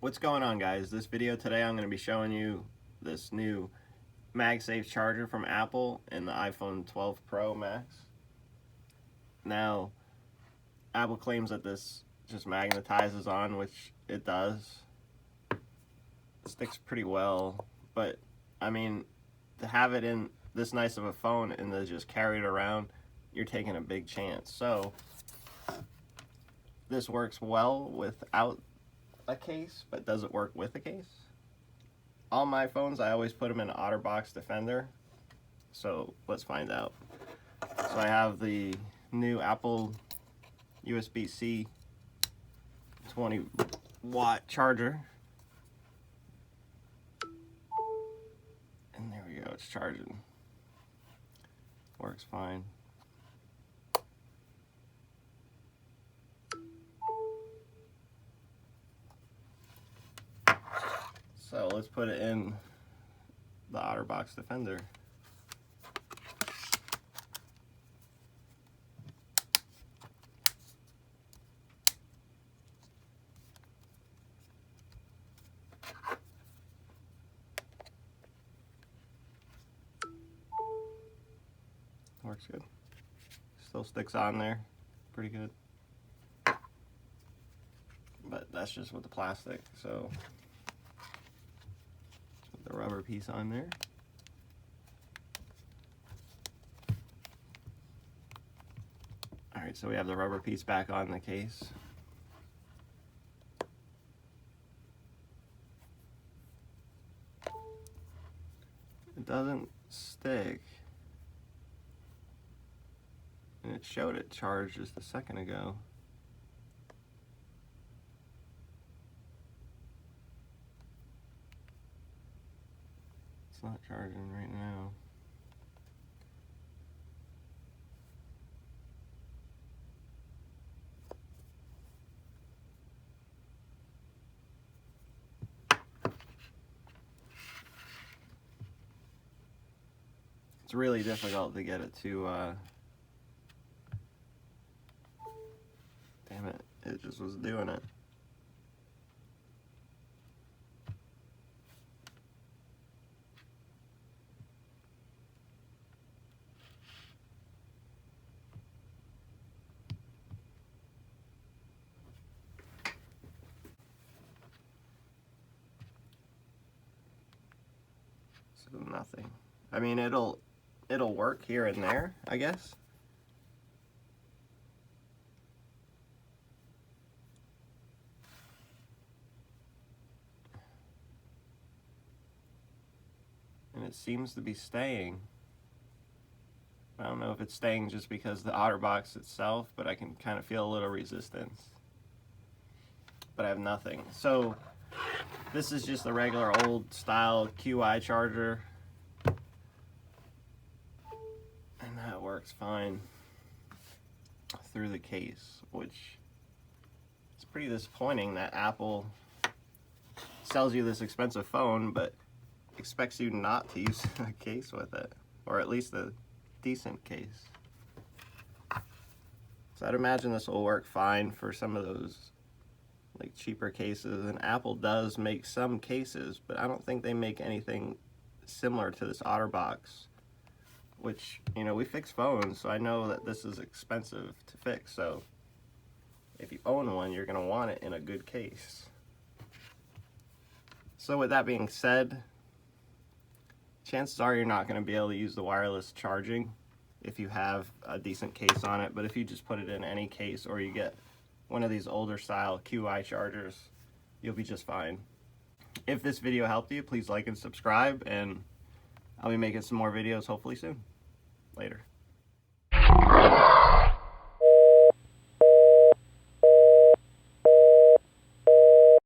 What's going on, guys? This video today I'm going to be showing you this new MagSafe charger from Apple in the iPhone 12 Pro Max. Now, Apple claims that this just magnetizes on, which it does. It sticks pretty well, but I mean, to have it in this nice of a phone and to just carry it around, you're taking a big chance. So this works well without a case, but does it work with a case? All my phones, I always put them in an Otterbox Defender. So let's find out. So I have the new Apple USB-C 20-watt charger. And there we go, it's charging. Works fine. So let's put it in the Otterbox Defender. Works good. Still sticks on there pretty good. But that's just with the plastic, so the rubber piece on there. Alright, so we have the rubber piece back on the case. It doesn't stick. And it showed it charged just a second ago. It's not charging right now. It's really difficult to get it to, damn it, it just was doing it. So nothing. I mean, it'll work here and there, I guess. And it seems to be staying. I don't know if it's staying just because the Otterbox itself, but I can kind of feel a little resistance. But I have nothing. So this is just a regular old style QI charger. And that works fine through the case, which is pretty disappointing that Apple sells you this expensive phone, but expects you not to use a case with it, or at least a decent case. So I'd imagine this will work fine for some of those like cheaper cases, and Apple does make some cases, but I don't think they make anything similar to this Otterbox, which, you know, we fix phones, so I know that this is expensive to fix. So if you own one, you're going to want it in a good case. So with that being said, chances are you're not going to be able to use the wireless charging if you have a decent case on it, but if you just put it in any case, or you get one of these older style QI chargers, you'll be just fine. If this video helped you, please like and subscribe, and I'll be making some more videos hopefully soon. Later.